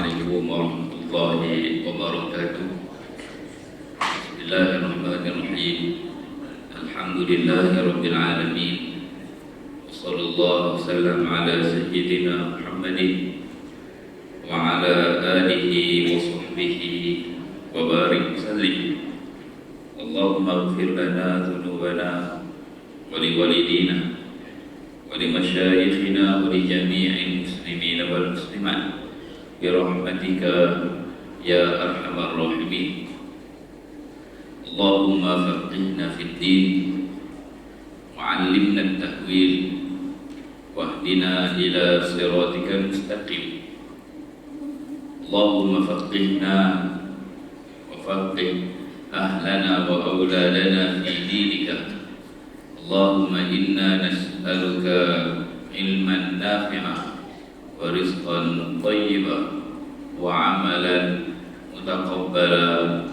Assalamualaikum warahmatullahi wabarakatuh. Bismillahirrahmanirrahim. Alhamdulillahirabbil alamin. Wassallallahu wasallam ala sayyidina Muhammadin wa ala alihi wa sahbihi wa barik sallim. Allahumma ighfir lana dhunubana wa liwalidina wa limasyayikhina wa li jami'il muslimina wal muslimat bi rahmatika ya arhamar rahimin. Allahumma faqihna fid din wa 'allimna at-ta'wil wa hdina ila siratikal mustaqim. Allahumma faqihna wa faqih ahlana wa awladana fi dinika. Allahumma inna nas'aluka ilman nafi'a wa rizqan thayyiba wa amalan mutaqabbala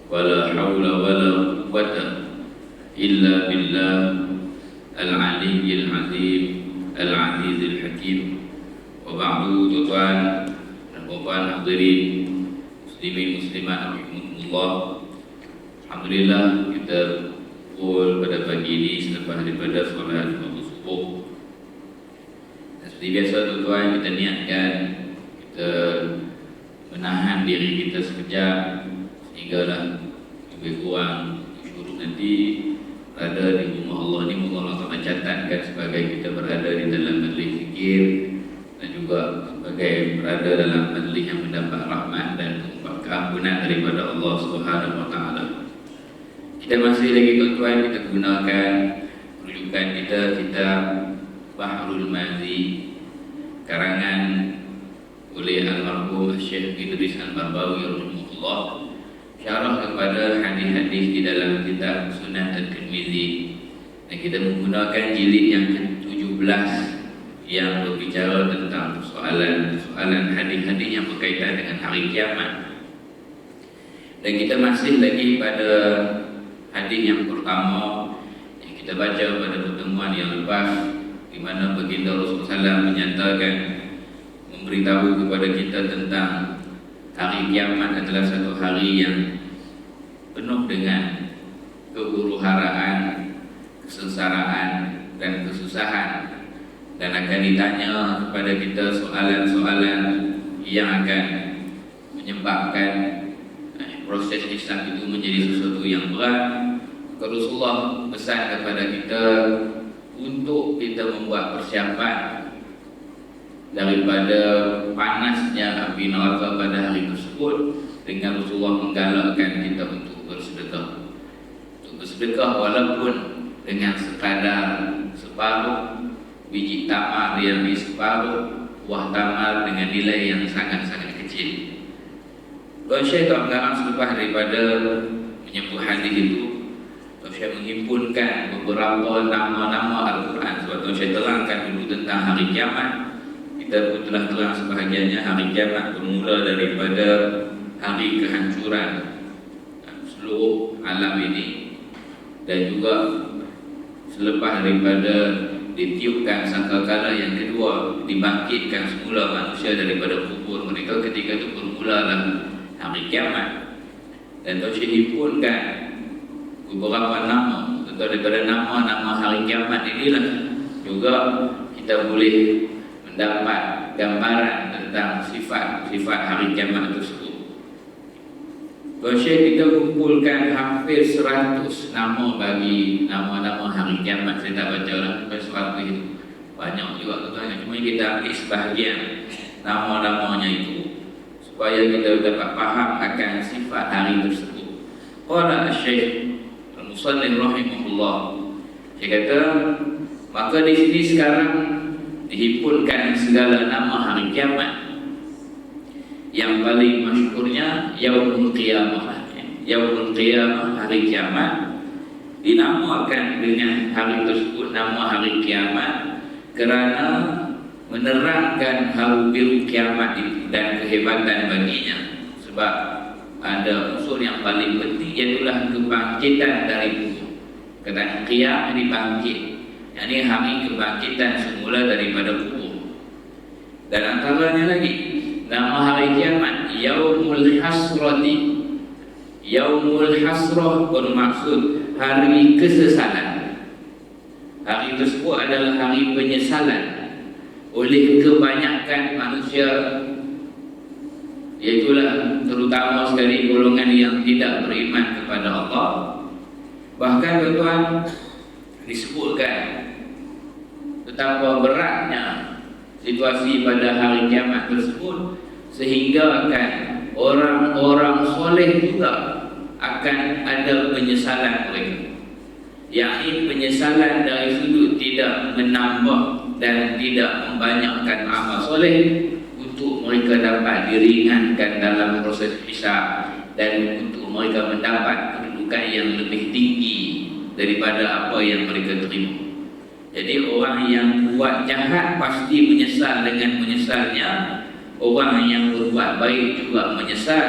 wa la hawla wa la quwwata illa billah al-aliyyil azim al-azizil hakim. Wa ba'du, tuan dan puan hadirin muslimin muslimat rahimakumullah. Alhamdulillah, kita pada pagi ini selepas daripada solat waktu subuh. Dan seperti biasa tuan-tuan, kita niatkan kita menahan diri kita sekejap sehinggalah lebih kurang syuruk nanti berada di rumah Allah ni. Moga Allah akan mencatatkan sebagai kita berada di dalam majlis zikir dan juga sebagai berada dalam majlis yang mendapat rahmat dan keampunan daripada Allah Subhanahu wa taala. Kita masih lagi tuan-tuan, kita gunakan rujukan kita kitab Bahrul Mazi karangan oleh almarhum Syekh Idris Al-Barbawi rahimahullah, syarah kepada hadis-hadis di dalam kitab Sunan At-Tirmizi. Dan kita menggunakan jilid yang ke-17 yang berbicara tentang soalan hadis-hadis yang berkaitan dengan hari kiamat. Dan kita masih lagi pada hadis yang pertama yang kita baca pada pertemuan yang lepas, di mana baginda Rasulullah SAW menyatakan, memberitahu kepada kita tentang hari kiamat adalah satu hari yang penuh dengan kehuru-haraan, kesengsaraan dan kesusahan, dan akan ditanya kepada kita soalan-soalan yang akan menyebabkan proses Islam itu menjadi sesuatu yang berat. Rasulullah pesan kepada kita untuk kita membuat persiapan daripada panasnya api neraka pada hari tersebut, dengan Rasulullah menggalakkan kita untuk bersedekah. Untuk bersedekah walaupun dengan sekadar separuh biji tamar yang separuh buah tamar dengan nilai yang sangat-sangat kecil. Syekh mengarang selepas daripada menyebut hadis itu, Syekh menghimpunkan beberapa nama-nama Al-Quran. Sebab Syekh terangkan dulu tentang hari kiamat. Kita pun telah terang sebahagiannya. Hari kiamat bermula daripada hari kehancuran seluruh alam ini, dan juga selepas daripada ditiupkan sangkakala yang kedua, dibangkitkan semula manusia daripada kubur mereka. Ketika itu bermulalah hari kiamat. Dan Syekh himpunkan beberapa nama. Daripada nama-nama hari kiamat inilah juga kita boleh mendapat gambaran tentang sifat-sifat hari kiamat tersebut. Syekh kita kumpulkan hampir 100 nama bagi nama-nama hari kiamat. Saya tak baca lah sampai 100 itu, banyak juga tuan-tuan. Cuma kita ambil sebahagian nama-namanya itu supaya kita dapat faham akan sifat hari tersebut. Qala Syekh Al-Musannif rahimahullah, dia kata, maka di sini sekarang dihimpunkan segala nama hari kiamat. Yang paling masyhurnya Yaumul Qiyamah. Yaumul Qiyamah, hari kiamat, dinamakan dengan hari tersebut nama hari kiamat kerana menerangkan haru biru kiamat itu dan kehebatan baginya. Sebab ada unsur yang paling penting, iaitulah kebangkitan dari kubur. Kata qiyam, dibangkit, yakni hari kebangkitan semula daripada kubur. Dan antaranya lagi Nama hari kiamat Yaumul Hasrati. Yaumul Hasrah bermaksud hari kesesalan. Hari tersebut adalah hari penyesalan oleh kebanyakan manusia, iaitulah terutama sekali golongan yang tidak beriman kepada Allah. Bahkan tuan-tuan, disebutkan betapa beratnya situasi pada hari kiamat tersebut, sehingga akan orang-orang soleh juga akan ada penyesalan mereka, yakni penyesalan dari sudut tidak menambah dan tidak membanyakkan amal soleh untuk mereka dapat diringankan dalam proses hisab dan untuk mereka mendapat kedudukan yang lebih tinggi daripada apa yang mereka terima. Jadi orang yang buat jahat pasti menyesal dengan menyesalnya. Orang yang berbuat baik juga menyesal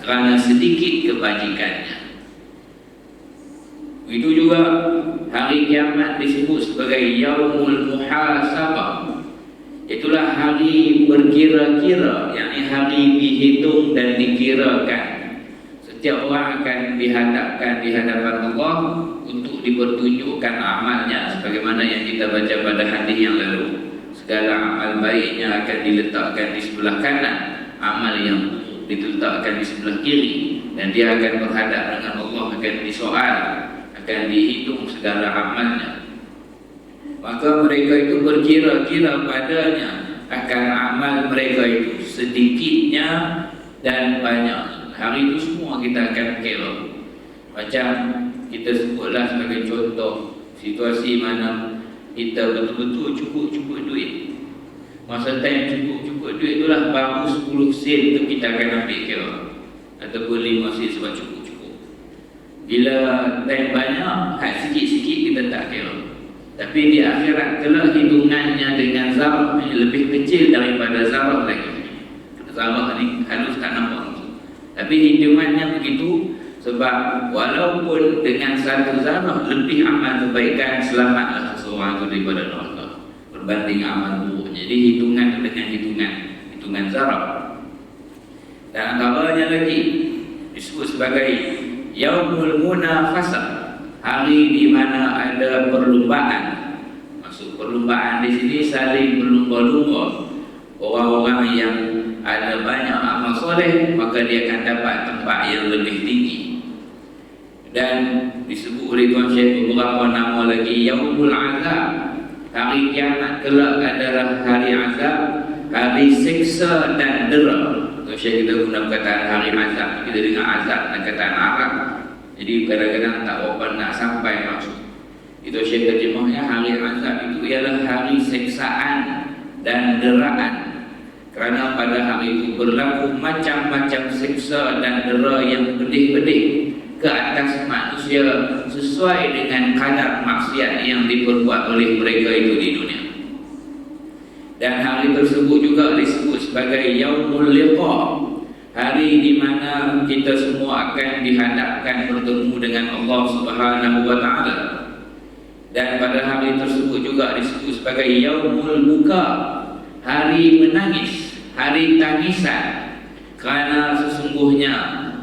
kerana sedikit kebajikannya. Itu juga hari kiamat disebut sebagai Yaumul Muhasabah. Itulah hari berkira-kira, yakni hari dihitung dan dikirakan. Setiap orang akan dihadapkan di hadapan Allah untuk dipertunjukkan amalnya, sebagaimana yang kita baca pada hadis yang lalu. Segala amal baiknya akan diletakkan di sebelah kanan, amal yang diletakkan di sebelah kiri, dan dia akan berhadap dengan Allah, akan disoal, akan dihitung segala amalnya. Maka mereka itu berkira-kira padanya akan amal mereka itu sedikitnya dan banyak. Hari itu semua kita akan kira. Macam kita sebutlah sebagai contoh situasi mana kita betul-betul cukup duit. Masa time cukup duit itulah baru 10 sen tu kita akan ambil kira, ataupun 5 sen sebab cukup. Bila time banyak, sikit-sikit kita tak kira. Tapi di akhirat kelak hitungannya dengan zarah lebih kecil daripada zarah lagi. Zarah ni halus tak nampak, tapi hitungannya begitu. Sebab walaupun dengan satu zarah lebih amal kebaikan, selamatlah seseorang itu daripada neraka berbanding amal buruk. Jadi hitungan dengan hitungan zarah. Dan antaranya lagi disebut sebagai Yaumul Munafasah, hari di mana ada perlumbaan. Maksud perlumbaan di sini saling berlumba-lumba. Orang-orang yang ada banyak amal soleh, maka dia akan dapat tempat yang lebih tinggi. Dan disebut oleh Tuan Syekh beberapa nama lagi. Yaumul Azab, hari kiamat kelak adalah hari azab, hari siksa dan dera. Tuan Syekh kita guna perkataan hari azab, kita dengar azab dan kataan Arab, jadi kadang-kadang tak berapa nak sampai maksud. Itu Syekh terjemahnya, hari azab itu ialah hari siksaan dan deraan. Kerana pada hari itu berlaku macam-macam siksa dan dera yang pedih-pedih ke atas manusia sesuai dengan kadar maksiat yang diperbuat oleh mereka itu di dunia. Dan hari tersebut juga disebut sebagai Yaumul Liqa, hari di mana kita semua akan dihadapkan bertemu dengan Allah Subhanahu wa taala. Dan pada hari tersebut juga disebut sebagai Yaumul Buka, hari menangis, hari tangisan. Kerana sesungguhnya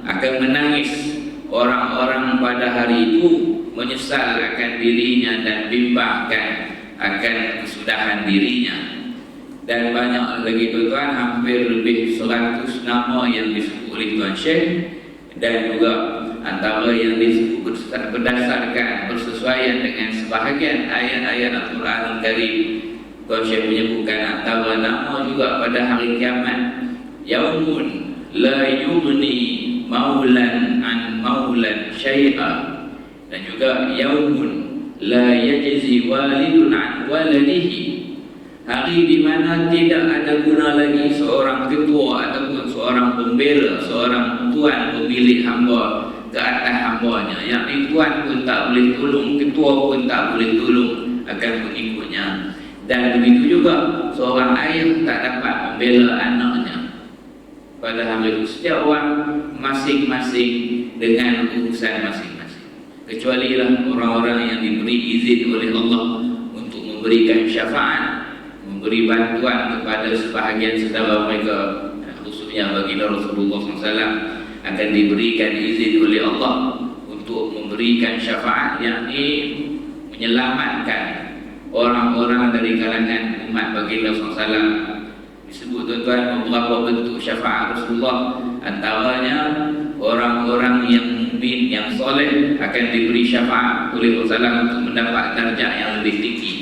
akan menangis orang-orang pada hari itu, menyesal akan dirinya dan bimbangkan akan kesudahan dirinya. Dan banyak lagi tuan-tuan, hampir lebih 100 nama yang disebut oleh Tuan Syekh. Dan juga antara yang disebut berdasarkan bersesuaian dengan sebahagian ayat-ayat Al-Quran Al-Karim. Tuan Syekh menyebutkan antara nama juga pada hari kiamat, Yaumun la yughni maulan an maulan syai'a, dan juga Yaumun la yajzi walidun an waladihi, hari di mana tidak ada guna lagi seorang ketua ataupun seorang pembela, seorang tuan pemilik hamba ke atas hambanya. Yang tuan pun tak boleh tolong, ketua pun tak boleh tolong akan pengikutnya. Dan begitu juga seorang ayah tak dapat membela anaknya. Pada hari itu setiap orang masing-masing dengan urusan masing-masing. Kecuali lah orang-orang yang diberi izin oleh Allah untuk memberikan syafaat, memberi bantuan kepada sebahagian saudara mereka, bahawasanya baginda Rasulullah SAW akan diberikan izin oleh Allah untuk memberikan syafaat, yakni menyelamatkan orang-orang dari kalangan umat baginda SAW. Disebut tuan-tuan beberapa bentuk syafaat Rasulullah, antaranya orang-orang yang mukmin, yang soleh akan diberi syafaat oleh Rasulullah untuk mendapat darjah yang lebih tinggi.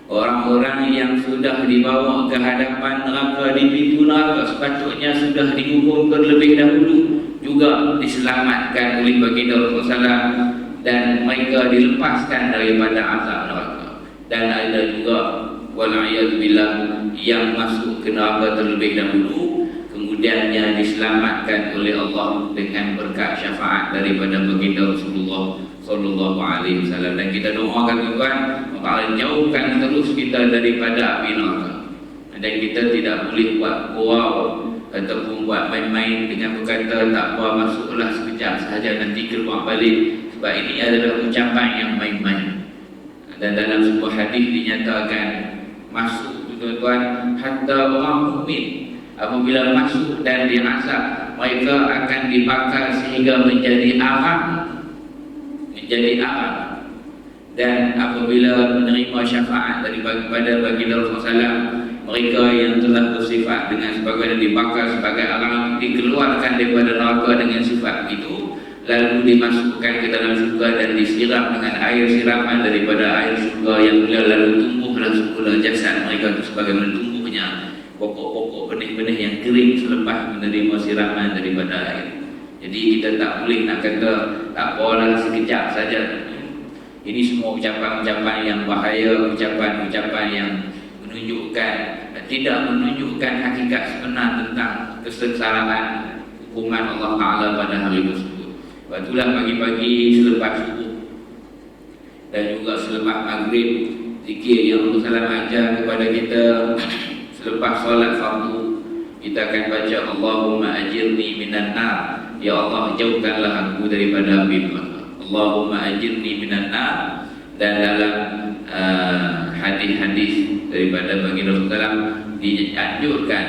Orang-orang yang sudah dibawa ke hadapan neraka, di pintu neraka, sepatutnya sudah dihukum terlebih dahulu, juga diselamatkan oleh baginda Rasulullah dan mereka dilepaskan daripada azab neraka. Dan ada juga wal'iyadzubillah yang masuk ke neraka terlebih dahulu, kemudiannya diselamatkan oleh Allah dengan berkat syafaat daripada baginda Rasulullah sallallahu alaihi wasallam. Dan kita doakan tuan-tuan, Allah jauhkan terus kita daripada api neraka. Dan kita tidak boleh buat gurau ataupun buat main-main dengan berkata tak apa, masuklah sekejap sahaja nanti keluar balik, sebab ini adalah ucapan yang main-main. Dan dalam sebuah hadis dinyatakan masuk tuan-tuan, hatta orang mukmin apabila masuk dan diazab, mereka akan dibakar sehingga menjadi arang, dan apabila menerima syafaat daripada baginda Rasulullah, mereka yang telah bersifat dengan sebagainya dibakar sebagai arang, dikeluarkan daripada neraka dengan sifat itu, lalu dimasukkan ke dalam syurga dan disiram dengan air siraman daripada air syurga yang mulia, lalu tumbuhlah semula jasad mereka itu sebagaimana tumbuhnya pokok-pokok benih-benih yang kering selepas menerima siraman daripada air. Jadi kita tak boleh nak kata tak apalah sekejap saja. Ini semua ucapan-ucapan yang bahaya, ucapan-ucapan yang tidak menunjukkan hakikat sebenar tentang kesengsaraan hukuman Allah Ta'ala pada hari tersebut. Sebab itulah pagi-pagi selepas subuh dan juga selepas maghrib, zikir yang Rasulullah ajar kepada kita selepas solat fardu, kita akan baca Allahumma ajirni minan nar, ya Allah jauhkanlah aku daripada api neraka. Allahumma ajirni minan nar. Dan dalam hadis-hadis daripada baginda Rasulullah dianjurkan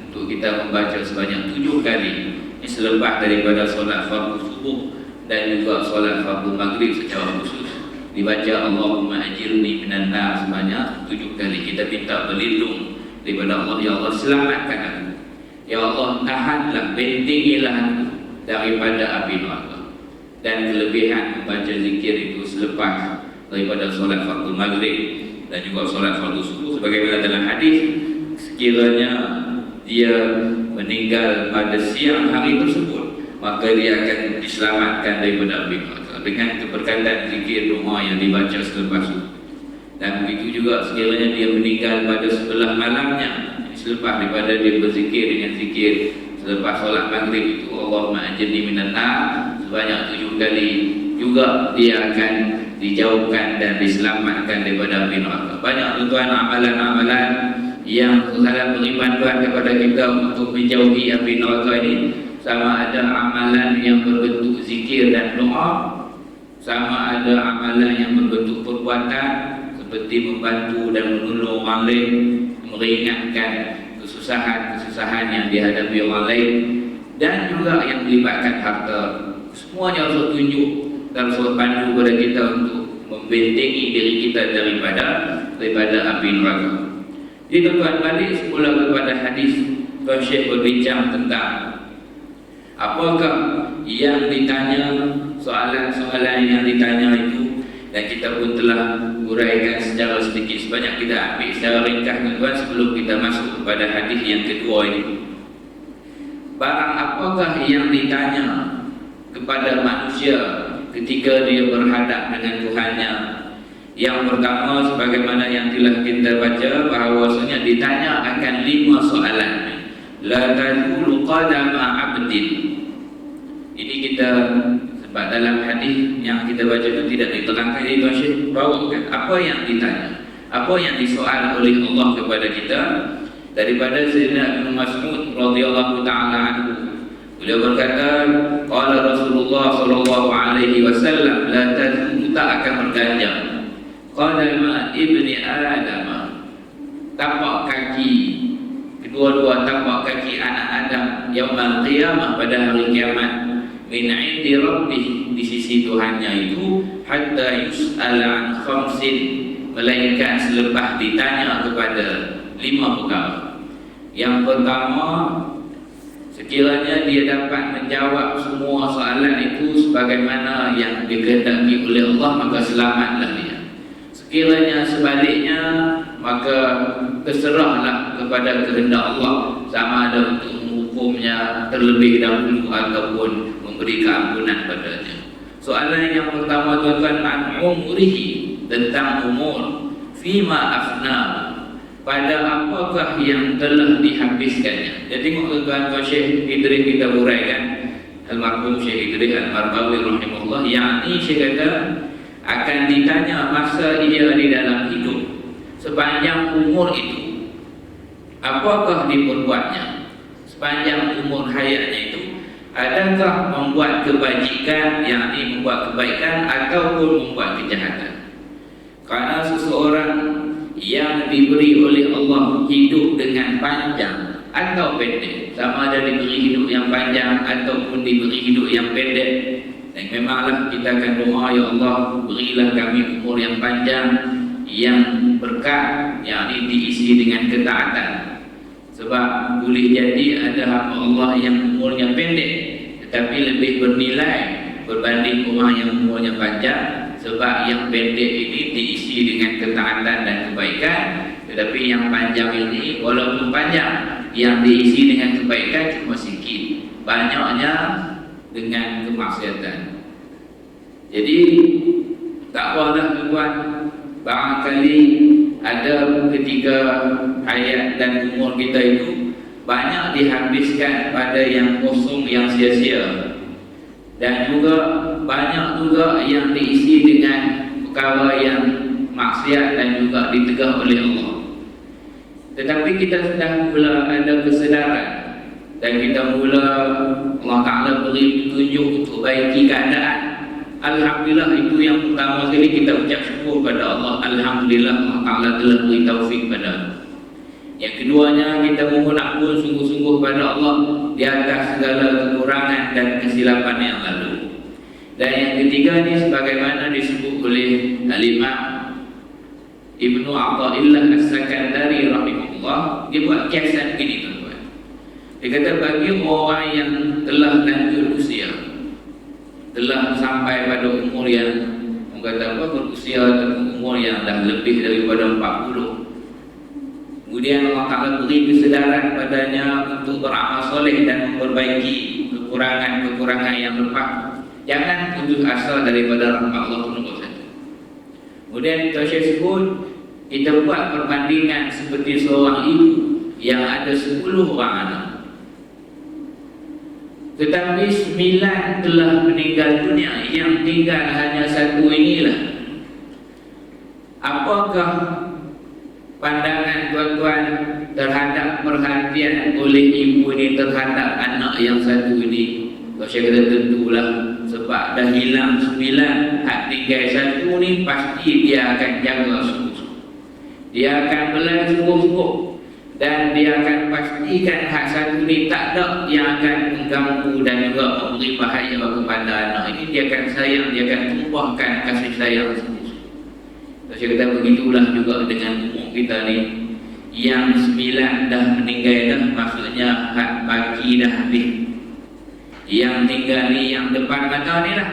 untuk kita membaca sebanyak 7 kali ini selepas daripada solat fardu subuh dan juga solat fardu maghrib secara khusus, dibaca Allahumma ajirni minan nar sebanyak 7 kali. Kita minta berlindung daripada Allah. Ya Allah selamatkan aku, ya Allah tahanlah, bentengilah aku daripada api neraka. Dan kelebihan membaca zikir itu selepas daripada solat fardu maghrib dan juga solat fardu subuh, sebagaimana dalam hadis, sekiranya dia meninggal pada siang hari tersebut, maka dia akan diselamatkan daripada api neraka dengan keberkatan zikir doa yang dibaca selepas subuh. Dan begitu juga sekiranya dia meninggal pada sebelah malamnya, selepas daripada dia berzikir dengan zikir selepas solat maghrib itu Allahumma ajirni minan nar sebanyak 7 kali, juga dia akan dijauhkan dan diselamatkan daripada api neraka. Banyak tuan-tuan amalan-amalan yang Rasulullah beri panduan kepada kita untuk menjauhi api neraka ini. Sama ada amalan yang berbentuk zikir dan doa, sama ada amalan yang berbentuk perbuatan seperti membantu dan menolong orang lain, meringankan kesusahan-kesusahan yang dihadapi orang lain, dan juga yang melibatkan harta. Semuanya Rasul tunjuk dan Rasul pandu kepada kita untuk membentengi diri kita daripada api neraka. Jadi tuan-tuan, balik semula kepada hadis, Tuan Syekh berbincang tentang apakah yang ditanya, soalan-soalan yang ditanya itu, dan kita pun telah uraikan secara sedikit sebanyak. Kita ambil secara ringkas tuan-tuan sebelum kita masuk kepada hadis yang kedua ini. Barang apakah yang ditanya kepada manusia ketika dia berhadap dengan Tuhannya? Yang pertama, sebagaimana yang telah kita baca, bahawasanya ditanya akan 5 soalan. La tazulu qadama 'abdin. Ini kita sebab dalam hadis yang kita baca itu tidak diterangkan. Jadi Tuan Syekh bawakan apa yang ditanya, apa yang disoal oleh Allah kepada kita daripada Sayyidina Ibnu Mas'ud radhiyallahu taala anhu. Beliau berkata, qala Rasulullah sallallahu alaihi wasallam, la tazulu, tak akan berganja. Qadama ibni Adam, tapak kaki, kedua-dua tapak kaki anak Adam yaumul qiyamah, pada hari kiamat, min 'indi rabbih, di sisi Tuhannya itu, hatta yus'ala an khamsin, melainkan selepas ditanya kepada 5 perkara. Yang pertama, sekiranya dia dapat menjawab semua soalan itu sebagaimana yang dikehendaki oleh Allah, maka selamatlah dia. Sekiranya sebaliknya, maka terserahlah kepada kehendak Allah, sama ada untuk menghukumnya terlebih dahulu ataupun memberi keampunan padanya. Soalan yang pertama, tuan-tuan, an umrihi, tentang umur. Fima afna, pada apakah yang telah dihabiskannya. Jadi tuan-tuan, Syekh Idris kita uraikan, almarhum Syekh Idris Al-Marbawi rahimahullah, yakni Syekh kata akan ditanya masa ia di dalam hidup, sepanjang umur itu apakah diperbuatnya, sepanjang umur hayatnya itu adakah membuat kebajikan, yakni membuat kebaikan ataupun membuat kejahatan. Karena seseorang yang diberi oleh Allah hidup dengan panjang atau pendek, sama ada diberi hidup yang panjang ataupun diberi hidup yang pendek, dan memanglah kita akan doa, ya Allah, berilah kami umur yang panjang yang berkah, yakni diisi dengan ketaatan. Sebab boleh jadi ada hamba Allah yang umurnya pendek tetapi lebih bernilai berbanding orang yang umurnya panjang, sebab yang pendek ini diisi dengan ketaatan dan kebaikan, tetapi yang panjang ini walaupun panjang, yang diisi dengan kebaikan cuma sikit, banyaknya dengan kemaksiatan. Jadi tak apalah tuan, barangkali ada ketika hayat dan umur kita itu banyak dihabiskan pada yang kosong, yang sia-sia, dan juga banyak juga yang diisi dengan perkara yang maksiat dan juga ditegah oleh Allah. Tetapi kita sudah mula ada kesedaran dan kita mula Allah Ta'ala beri petunjuk untuk baiki keadaan. Alhamdulillah, itu yang pertama sekali kita ucap syukur pada Allah. Alhamdulillah Allah Ta'ala telah beri taufik pada. Yang keduanya, kita mohon ampun sungguh-sungguh pada Allah di atas segala kekurangan dan kesilapan yang lalu. Dan yang ketiga ni, sebagaimana disebut oleh Al-Imam Ibnu Athaillah As-Sakandari rahimahullah, dia buat kiasan begini tuan-tuan. Dia kata bagi orang yang telah lanjut usia, telah sampai pada umur yang berusia umur yang dah lebih daripada 40, kemudian Allah Ta'ala beri kesedaran padanya untuk beramal soleh dan memperbaiki kekurangan-kekurangan yang lepas. Jangan putus asa daripada rahmat Allah nombor satu. Kemudian kita sebut, kita buat perbandingan seperti seorang ibu yang ada 10 orang anak, tetapi 9 telah meninggal dunia, yang tinggal hanya 1 inilah. Apakah pandangan tuan-tuan terhadap perhatian oleh ibu ini terhadap anak yang 1 ini? Saya kata tentulah, sebab dah hilang 9, hak tinggal 1 ni, pasti dia akan jaga sungguh-sungguh. Dia akan belajar sungguh-sungguh, dan dia akan pastikan hak 1 ni tak ada yang akan mengganggu dan juga memberi bahaya kepada anak ini. Dia akan sayang, dia akan tumpahkan kasih sayang sungguh-sungguh. Saya kata begitulah juga dengan umur kita ni. Yang 9 dah meninggal dah, maksudnya hak bagi dah habis. Yang tinggal ni, yang depan mata ni lah.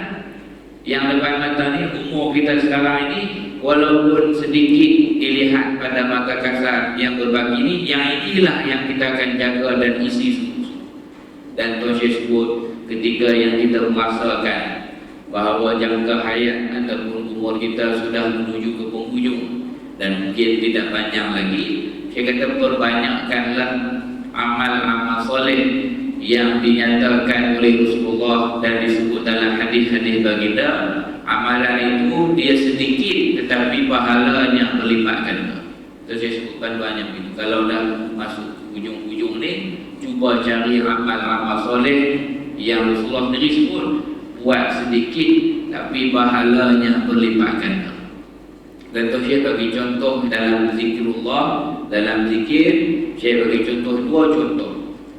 Yang depan mata ni, umur kita sekarang ini, walaupun sedikit dilihat pada mata kasar yang berbagi ni, yang inilah yang kita akan jaga dan isi sungguh-sungguh. Dan Tuan Syekh sebut, ketika yang kita merasakan bahawa jangka hayat ataupun umur kita sudah menuju ke penghujung dan mungkin tidak panjang lagi, saya kata perbanyakkanlah amal-amal soleh yang dinyatakan oleh Rasulullah dan disebut dalam hadis-hadis baginda. Amalan itu dia sedikit tetapi pahalanya berlipat ganda. Itu saya sebutkan banyak itu. Kalau dah masuk ke hujung-hujung ni, cuba cari amal-amal soleh yang Rasulullah sendiri sebut, buat sedikit tapi pahalanya berlipat ganda. Dan tu saya bagi contoh dalam zikrullah, dalam zikir saya bagi contoh 2 contoh.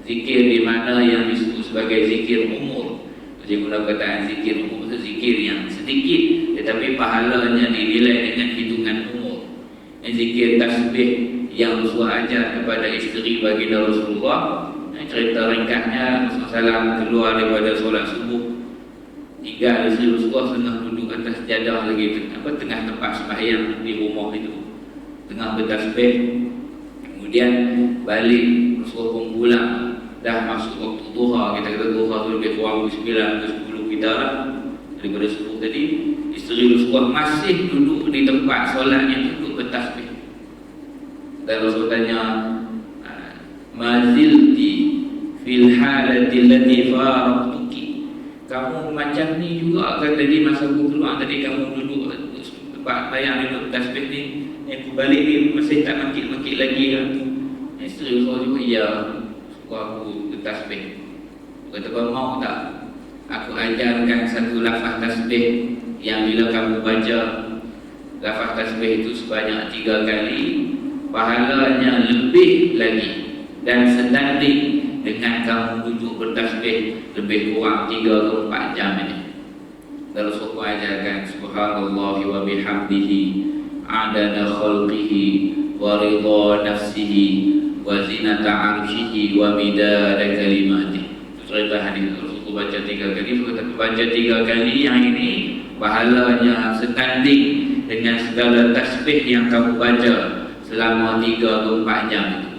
zikir di mana yang disebut sebagai zikir umur. Saya guna perkataan zikir umur itu zikir yang sedikit tetapi pahalanya dinilai dengan hitungan umur. Zikir tasbih yang Rasulullah ajar kepada isteri baginda Rasulullah. Cerita ringkasnya Rasulullah keluar daripada solat subuh, tinggal isteri Rasulullah tengah duduk atas jadah lagi tengah tempat sembahyang di rumah itu, tengah bertasbih. Kemudian balik Rasulullah pun pulang, dah masuk waktu duha. Kita kata duha tu lebih kurang 9 ke 10 kita lah daripada subuh tadi. Isteri Rasulullah masih duduk di tempat solat yang duduk bertasbih. Dan Rasul tanya, mazilti fil halati allati faraqtuki, kamu macam ni juga kan tadi masa aku keluar tadi, kamu duduk tempat bayang duduk tasbih ni, aku balik ni masih tak makit-makit lagi kan? Isteri Rasul juga, ya, suka aku bertasbih. Kata, kau mau tak aku ajarkan satu lafaz tasbih yang bila kamu baca lafaz tasbih itu sebanyak 3 kali, pahalanya lebih lagi dan setanding dengan kamu duduk bertasbih lebih kurang 3 ke 4 jam ini. Dan Rasulullah ajarkan subhanallah wa bihamdihi adada khalqihi wa ridha nafsihi wa zinata arshihi wa midada kalimatihi. Itu cerita hadis Rasulullah baca 3 kali. Rasulullah baca 3 kali yang ini pahalanya setanding dengan segala tasbih yang kamu baca selama 3 ke 4 jam itu.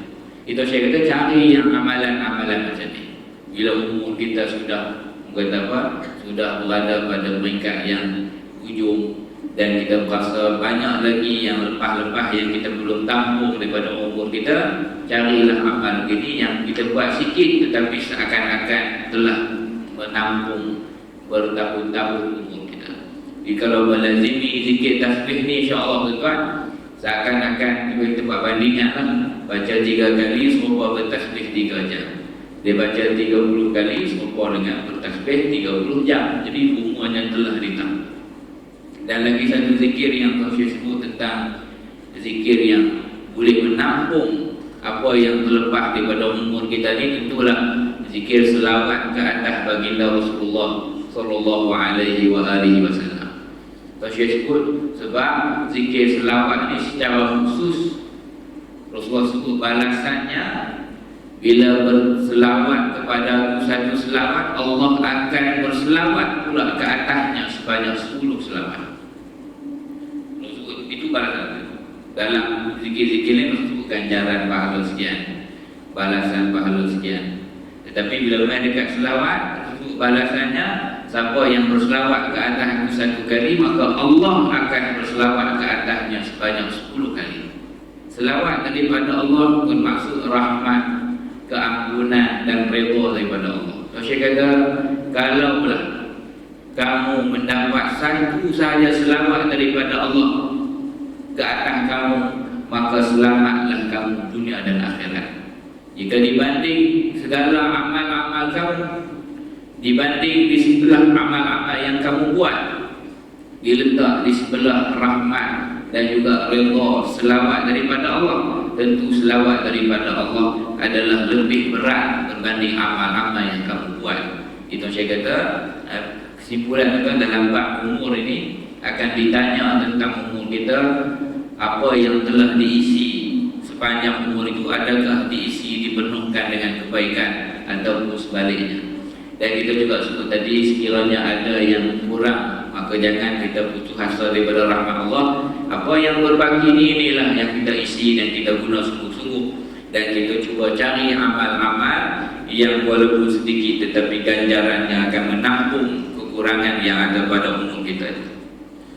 Itu saya kata cari yang amalan-amalan macam ni. Bila umur kita sudah sudah berada pada peringkat yang ujung dan kita berasa banyak lagi yang lepas-lepas yang kita belum tampung daripada umur kita, carilah amal begini yang kita buat sikit tetapi seakan-akan telah menampung bertahun-tahun umur kita. Jadi kalau melazimi zikir tasbih ni, insya-Allah tuan, seakan-akan kita buat bandingan lah. Baca 3 kali serupa bertasbih 3 jam. Dia baca 30 kali serupa dengan bertasbih 30 jam. Jadi umurannya telah ditambah. Dan lagi satu zikir yang Tuan Syekh sebut tentang zikir yang boleh menampung apa yang terlepas daripada umur kita ni, tentulah zikir selawat ke atas baginda Rasulullah sallallahu alaihi wasallam. Tuan Syekh sebut sebab zikir selawat ni secara khusus Rasulullah sebut balasannya bila berselawat kepada satu selawat, Allah akan berselawat pula ke atasnya sebanyak 10 selawat. Itu balasan. Dalam zikir-zikir ini Rasul sebut ganjaran pahala sekian, balasan pahala sekian. Tetapi bila main dekat selawat, Rasul sebut balasannya, siapa yang berselawat ke atasnya satu kali, maka Allah akan berselawat ke atasnya sebanyak 10 kali. Selawat daripada Allah bermaksud rahmat, keampunan dan redha daripada Allah. Saya kata, kalaulah kamu mendapat satu sahaja selawat daripada Allah ke atas kamu, maka selamatlah kamu dunia dan akhirat. Jika dibanding segala amal-amal kamu, dibanding di sebelah amal-amal yang kamu buat, diletak di sebelah rahmat dan juga redha selawat daripada Allah, tentu selawat daripada Allah adalah lebih berat berbanding amal-amal yang kamu buat. Itu saya kata kesimpulan itu dalam bab umur ini akan ditanya tentang umur kita, apa yang telah diisi sepanjang umur itu, adakah diisi dipenuhkan dengan kebaikan ataupun sebaliknya. Dan kita juga sebut tadi, sekiranya ada yang kurang, maka jangan kita putus asa daripada rahmat Allah. Apa yang berbaki ini, inilah yang kita isi dan kita guna sungguh-sungguh. Dan kita cuba cari amal-amal yang walaupun sedikit tetapi ganjarannya akan menampung kekurangan yang ada pada umur kita.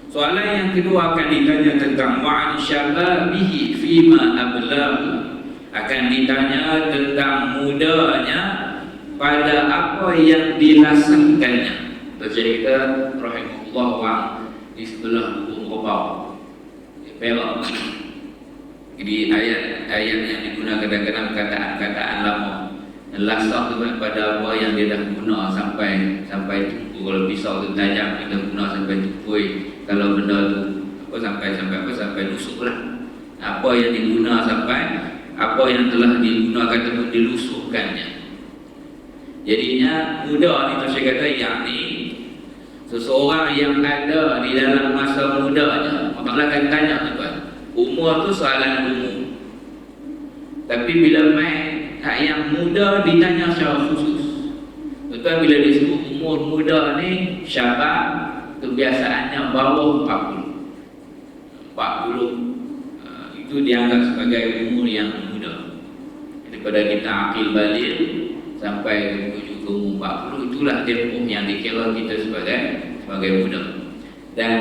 Soalan yang kedua akan ditanya tentang wa'an syababihi fima ablagh. Akan ditanya tentang mudanya pada apa yang dilaksanakannya. Terjadi kita rahimahullah wa'an di sebelah Kubau Perak. Jadi ayat-ayat yang digunakan kadang-kadang kataan-kataan lama. Lasak tu pada apa yang dia dah guna sampai tupu. Kalau pisau tu tajam, kita guna sampai tupui. Kalau benda tu sampai lusuk lah. Apa yang diguna sampai, apa yang telah digunakan ataupun dilusukkannya. Jadinya muda ni saya kata yang ni seseorang yang ada di dalam masa mudanya. Maksudnya akan tanya tuan, umur tu soalan umum. Tapi bila main hak yang muda ditanya secara khusus. Tuan bila disebut umur muda ni syabab, kebiasaannya bawah 40. Itu dianggap sebagai umur yang muda. Daripada kita akil balik sampai menuju ke umur 40, itulah tempoh yang dikira kita sebagai muda. Dan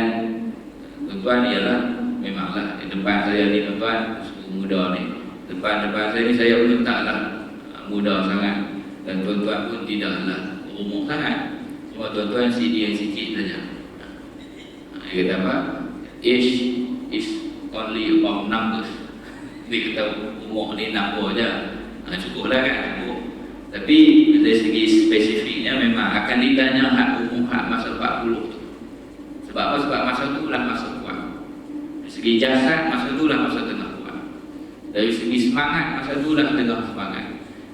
tuan-tuan ialah memanglah di depan saya ni tuan-tuan muda ni. Depan saya ni saya pun taklah muda sangat, dan tuan-tuan pun tidaklah umur sangat. Cuma tuan-tuan senior sikit saja. Dia kata apa? Age is only about numbers. Dia kata umur ni number je. Cukuplah kan, cukup. Tapi dari segi spesifiknya memang akan ditanya hak umur hak masa 40 tu. Sebab apa? Sebab masa tu lah masa kuat. Dari segi jasad masa tu lah masa tengah kuat. Dari segi semangat masa tu lah tengah semangat.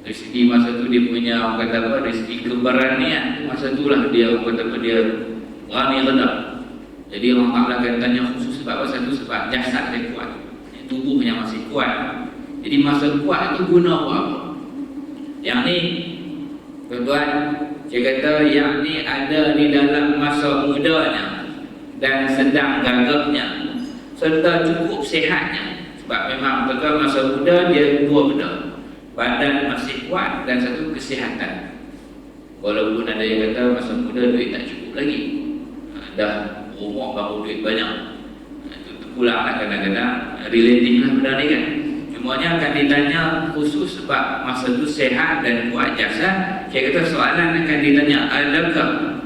Dari segi masa tu dia punya orang kata apa? Dari segi keberanian masa tu lah dia orang kata apa? Dia berani rendah. Jadi orang Ta'ala akan tanya khusus sebab apa? Satu sebab jasad dia kuat, tubuhnya masih kuat. Jadi masa kuat itu guna apa? Yang ni tuan-tuan, saya kata yang ni ada di dalam masa mudanya dan sedang gagahnya serta cukup sihatnya. Sebab memang tuan-tuan masa muda dia dua benda, badan masih kuat dan satu kesihatan. Walaupun ada yang kata masa muda duit tak cukup lagi, dah umur baru duit banyak. Itu pulang lah kadang-kadang relatif lah benda ni kan. Cumanya akan ditanya khusus sebab masa tu sehat dan kuat jasad. Saya kata soalan akan ditanya, adakah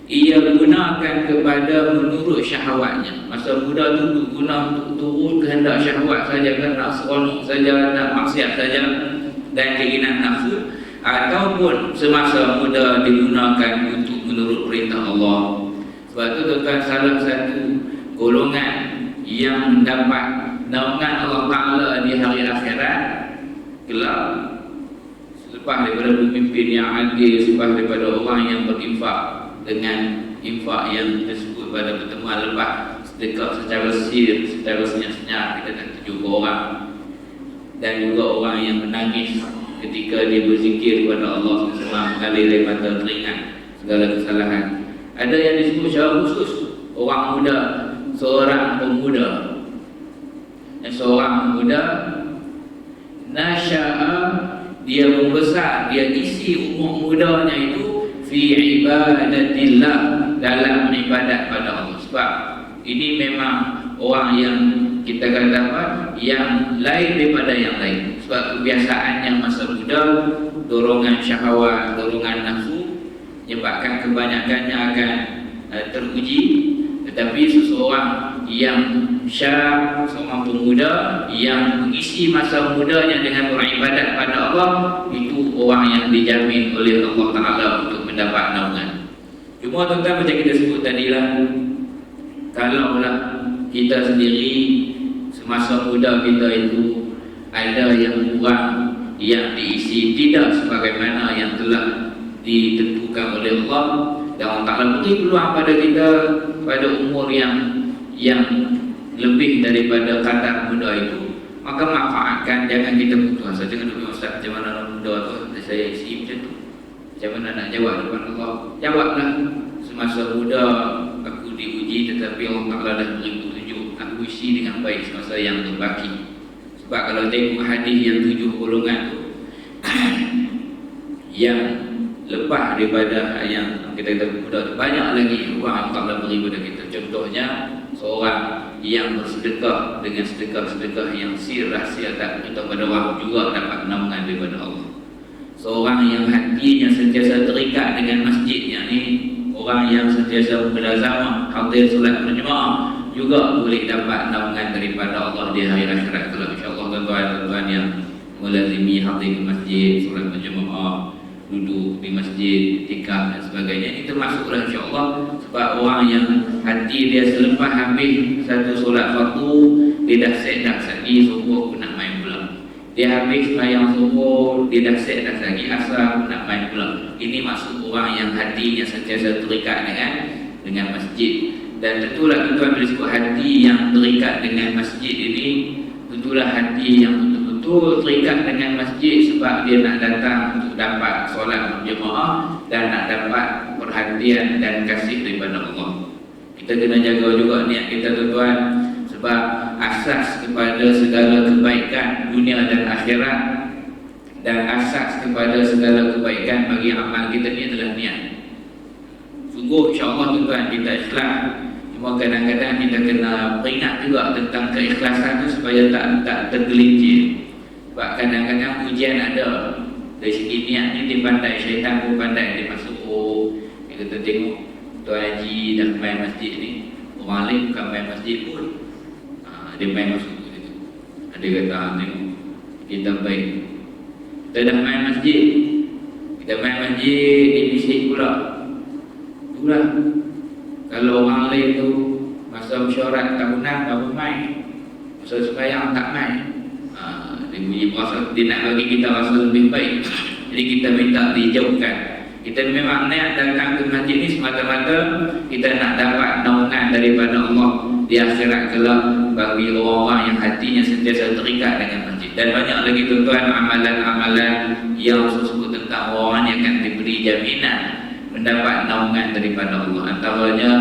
ia gunakan kepada menurut syahwatnya? Masa muda tu guna untuk turut kehendak syahwat saja, kan nak seronok saja, nak maksiat saja dan keinginan nafsu, ataupun semasa muda digunakan untuk menurut perintah Allah. Sebab tu tuan-tuan, salah satu golongan yang mendapat naungan Allah Ta'ala di hari akhirat kelak, selepas daripada pemimpin yang adil, selepas daripada orang yang berinfak dengan infak yang disebut pada pertemuan lepas, sedekah secara sir, secara senyap-senyap, kita tak jumpa orang, dan juga orang yang menangis ketika dia berzikir kepada Allah selama mengalir daripada teringat segala kesalahan. Ada yang disebut secara khusus orang muda, seorang pemuda, seorang muda nasya'a, dia membesar, dia isi umur mudanya itu fi ibadatillah, dalam ibadat pada Allah. Sebab ini memang orang yang kita kata apa, yang lain daripada yang lain. Sebab kebiasaannya masa muda, dorongan syahwat, dorongan nafsu menyebabkan kebanyakannya akan teruji. Tetapi seseorang yang syab, seorang pemuda yang mengisi masa mudanya dengan beribadat pada Allah, itu orang yang dijamin oleh Allah Ta'ala untuk mendapat naungan. Cuma tuan-tuan, macam kita sebut tadilah, kalaulah kita sendiri semasa muda kita itu ada yang kurang, yang diisi tidak sebagaimana yang telah ditentukan oleh Allah, dan Allah Ta'ala beri peluang pada kita pada umur yang lebih daripada kadar muda itu, maka manfaatkan. Jangan kita putus asa. Jangan duduk, Ustaz, macam mana orang muda tu saya isi macam tu, macam mana nak jawab depan Allah? Jawablah, semasa muda aku diuji, tetapi Allah Ta'ala dah beri petunjuk, aku isi dengan baik semasa yang terbaki. Sebab kalau tengok hadis yang 7 golongan tu yang lepas daripada yang kita kata muda tu, banyak lagi orang Allah Ta'ala beri kepada kita. Contohnya seorang yang bersedekah dengan sedekah-sedekah yang sir, rahsia, tak minta pada orang, juga dapat naungan daripada Allah. Seorang yang hatinya sentiasa terikat dengan masjidnya ni, orang yang sentiasa berazamah hadir solat berjemaah, juga boleh dapat naungan daripada Allah di hari akhirat kelak. InsyaAllah tuan-tuan yang melazimi hadir ke masjid, solat berjemaah, duduk di masjid, tikam dan sebagainya, ini termasuklah insyaAllah. Sebab orang yang hati dia selepas habis satu solat fardu, dia dah set dah lagi subuh aku nak main pula. Dia habis sembahyang subuh, dia dah set dah lagi asar aku nak main pula. Ini maksud orang yang hatinya sentiasa terikat dengan masjid. Dan tentulah tuan-tuan, bila sebut hati yang terikat dengan masjid ini, tentulah hati yang betul-betul terikat dengan masjid sebab dia nak datang untuk dapat solat berjemaah dan nak dapat perhatian dan kasih daripada Allah. Kita kena jaga juga niat kita tuan-tuan, sebab asas kepada segala kebaikan dunia dan akhirat, dan asas kepada segala kebaikan bagi amal kita ni adalah niat. Sungguh insya-Allah tuan-tuan kita ikhlas. Cuma kadang-kadang kita kena peringat juga tentang keikhlasan tu supaya tak tergelincir. Sebab kadang-kadang ujian ada. Dari segi niat ni dia pandai, syaitan pun pandai. Dia masuk, kita tengok Tuan Haji dah main masjid ni, orang lain bukan main masjid pun, dia main masuk situ. Dia kata, tengok kita baik, kita dah main masjid, dia bisik pula. Itulah, kalau orang lain tu masa mesyuarat tahunan baru main, masa sembahyang tak main, dia bunyi puasa, dia nak bagi kita rasa lebih baik. Jadi kita minta dijauhkan. Kita memang niat datang ke masjid ni semata-mata kita nak dapat naungan daripada Allah di akhirat kelak bagi orang-orang yang hatinya sentiasa terikat dengan masjid. Dan banyak lagi tuan-tuan amalan-amalan yang sebut tentang orang yang akan diberi jaminan mendapat naungan daripada Allah. Antaranya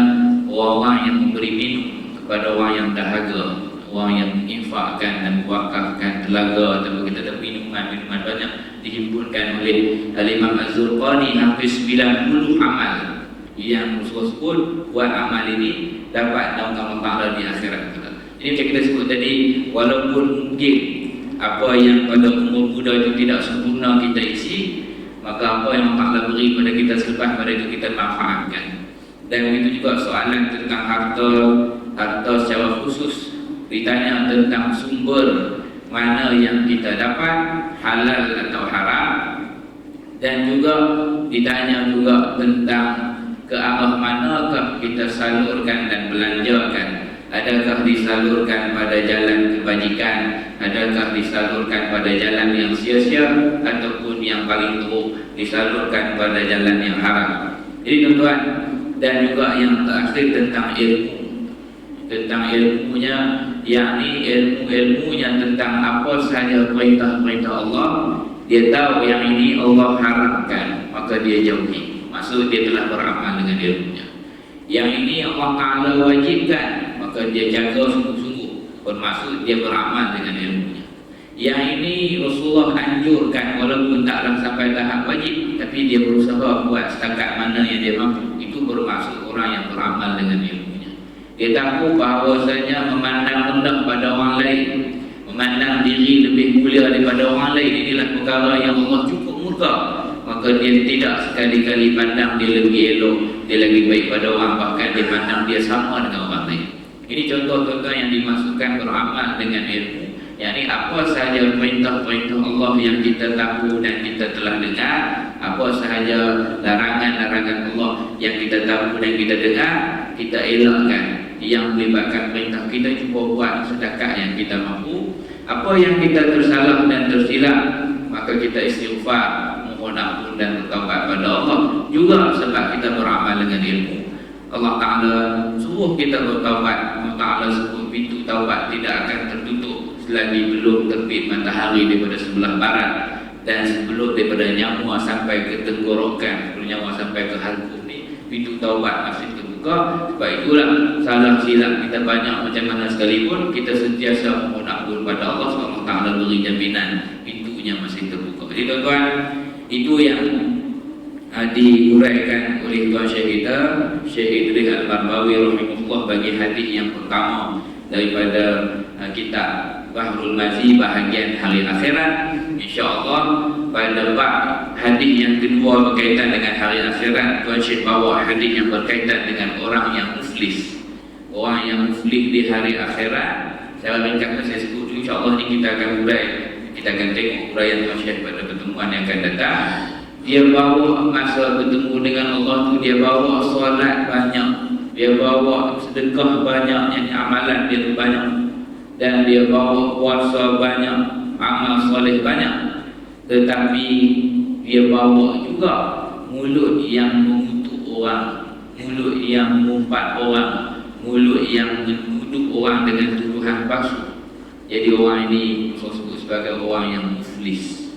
orang-orang yang memberi minum kepada orang yang dahaga, orang yang menginfakkan dan mewakafkan telaga atau kita ada minuman banyak dihimpunkan oleh Al-Imam Az-Zurqani, hampir 90 amal yang Rasulullah sebut buat amal ini dapat naungan Allah Ta'ala di akhirat. Jadi macam kita sebut tadi, walaupun mungkin apa yang pada umur muda itu tidak sempurna kita isi, maka apa yang Allah Ta'ala beri pada kita selepas pada itu kita manfaatkan. Dan begitu juga soalan tentang harta secara khusus, ditanya tentang sumber mana yang kita dapat, halal atau haram, dan juga ditanya juga tentang ke arah manakah kita salurkan dan belanjakan. Adakah disalurkan pada jalan kebajikan, adakah disalurkan pada jalan yang sia-sia, ataupun yang paling teruk disalurkan pada jalan yang haram. Jadi tuan-tuan, dan juga yang terakhir tentang ilmu, tentang ilmunya, yakni ilmu-ilmunya tentang apa sahaja perintah-perintah Allah. Dia tahu yang ini Allah haramkan, maka dia jauhi. Maksud dia telah beramal dengan ilmunya. Yang ini Allah Ta'ala wajibkan, maka dia jaga sungguh-sungguh, bermaksud dia beramal dengan ilmunya. Yang ini Rasulullah anjurkan, walaupun taklah sampai tahap wajib, tapi dia berusaha buat setakat mana yang dia mampu. Itu bermaksud orang yang beramal dengan ilmunya. Dia tahu bahawasanya memandang rendah pada orang lain, memandang diri lebih mulia daripada orang lain, inilah perkara yang Allah cukup murka. Maka dia tidak sekali-kali pandang dia lebih elok, dia lagi baik pada orang, bahkan dia pandang dia sama dengan orang lain. Ini contoh-contoh yang dimasukkan beramal dengan ilmu. Yakni apa sahaja perintah-perintah Allah yang kita tahu dan kita telah dengar, apa sahaja larangan-larangan Allah yang kita tahu dan kita dengar, kita elakkan. Yang melibatkan perintah kita cuba buat sedekah yang kita mampu. Apa yang kita tersalah dan tersilap, maka kita istighfar, mohon ampun dan bertaubat pada Allah. Juga sebab kita beramal dengan ilmu, Allah Ta'ala suruh kita bertaubat. Allah Ta'ala sebut pintu taubat tidak akan tertutup selagi belum terbit matahari daripada sebelah barat, dan sebelum daripada nyamuk sampai ke tenggorokan, sebelum nyamuk sampai ke halkum ni, pintu taubat masih terbuka. Sebab itulah salah silap kita banyak macam mana sekalipun, kita sentiasa mohon ampun pada Allah, sebab Allah Ta'ala beri jaminan pintunya masih terbuka. Jadi tuan-tuan, itu yang diuraikan oleh Tuan Syekh kita, Syekh Idris Al-Barbawi rahimahullah, bagi hadis yang pertama daripada kitab Bahrul Mazi bahagian hari akhirat. InsyaAllah pada bab hadis yang kedua berkaitan dengan hari akhirat, Tuan Syekh bawa hadis yang berkaitan dengan orang yang muflis. Orang yang muflis di hari akhirat, saya ringkaskan, saya sebut dulu. InsyaAllah ni kita akan urai, kita akan tengok uraian Tuan Syekh pada pertemuan yang akan datang. Dia bawa masa bertemu dengan Allah tu, dia bawa solat banyak, dia bawa sedekah banyak, yang amalan dia tu banyak, dan dia bawa puasa banyak, amal soleh banyak. Tetapi dia bawa juga mulut yang mengutuk orang, mulut yang mengumpat orang, mulut yang menuduh orang dengan tuduhan palsu. Jadi orang ini disebut sebagai orang yang muflis,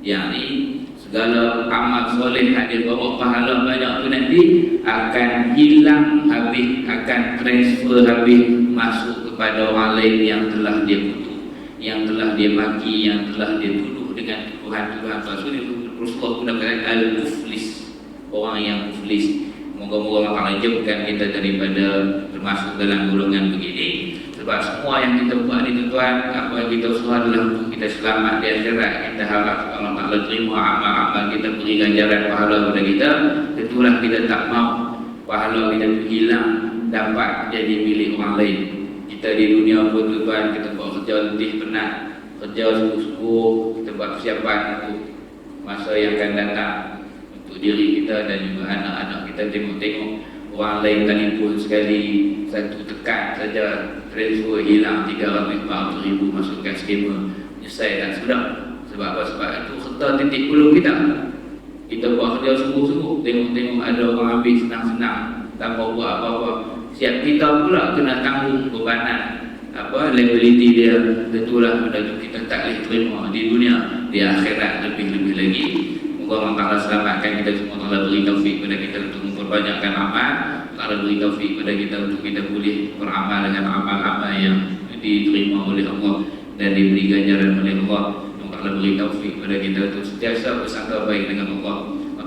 yakni segala amal soleh yang dia bawa pahala banyak tu nanti akan hilang habis, akan transfer habis, masuk kepada orang lain yang telah dia kutuk, yang telah dia maki, yang telah dia tuduh dengan tuduhan-tuduhan palsu. Rasulullah gunakan al-muflis, orang yang muflis. Moga-moga Allah jauhkan kita daripada termasuk dalam golongan begini. Sebab semua yang kita buat ni tuan, apa yang kita usaha adalah untuk kita selamat di akhirat. Kita harap Allah Ta'ala terima amal-amal kita, beri ganjaran pahala kepada kita. Tentulah kita tak mahu pahala kita hilang, dapat jadi milik orang lain. Kita di dunia pun tuan, kita buat kerja letih penat, kerja sungguh-sungguh, kita buat persiapan untuk masa yang akan datang, untuk diri kita dan juga anak-anak kita. Tengok-tengok orang lain telefon sekali, satu tekan saja transfer hilang 300-400 ribu masukkan skema, menyesal dan sedap. Sebab apa? Sebab itu serta titik puluh kita. Kita buat kerja sungguh-sungguh, tengok-tengok ada orang ambil senang-senang tanpa buat apa-apa. Siap kita pula kena tanggung bebanan liability dia. Tentulah benda itu kita tak boleh terima di dunia, di akhirat lebih-lebih lagi. Moga Allah Ta'ala selamatkan kita semua. Allah beri taufik kepada kita untuk memperbanyakkan amal. Allah beri taufik kepada kita untuk kita boleh beramal dengan amal-amal yang diterima oleh Allah dan diberi ganjaran oleh Allah. Allah beri taufik kepada kita untuk sentiasa bersangka baik dengan Allah.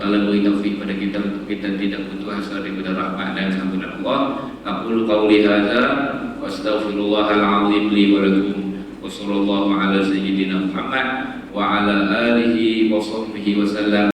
Allah beri taufik kepada kita untuk kita tidak putus asa daripada rahmat dan sambutan Allah. Aqulu qawli hadza wa astaghfirullahal azim li wa lakum. Wa sallallahu ala sayyidina Muhammad wa ala alihi wa sahbihi wa sallam.